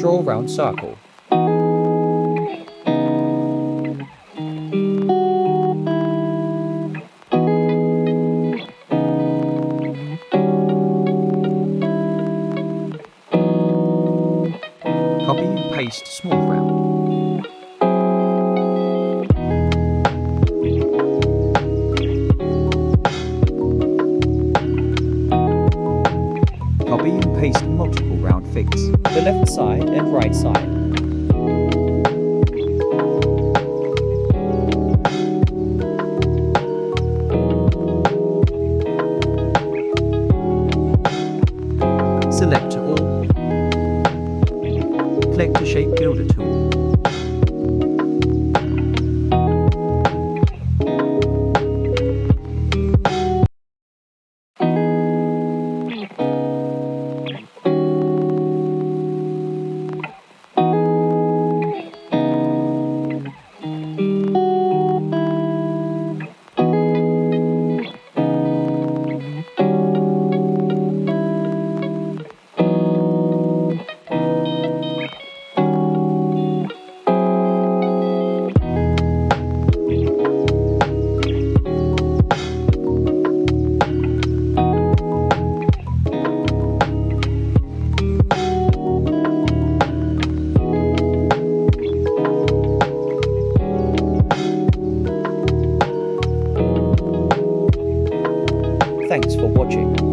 Draw a round circle. Copy and paste small round. Copy and paste multiple round figs. The left side and right side. Select all. Click the Shape Builder tool. Thanks for watching.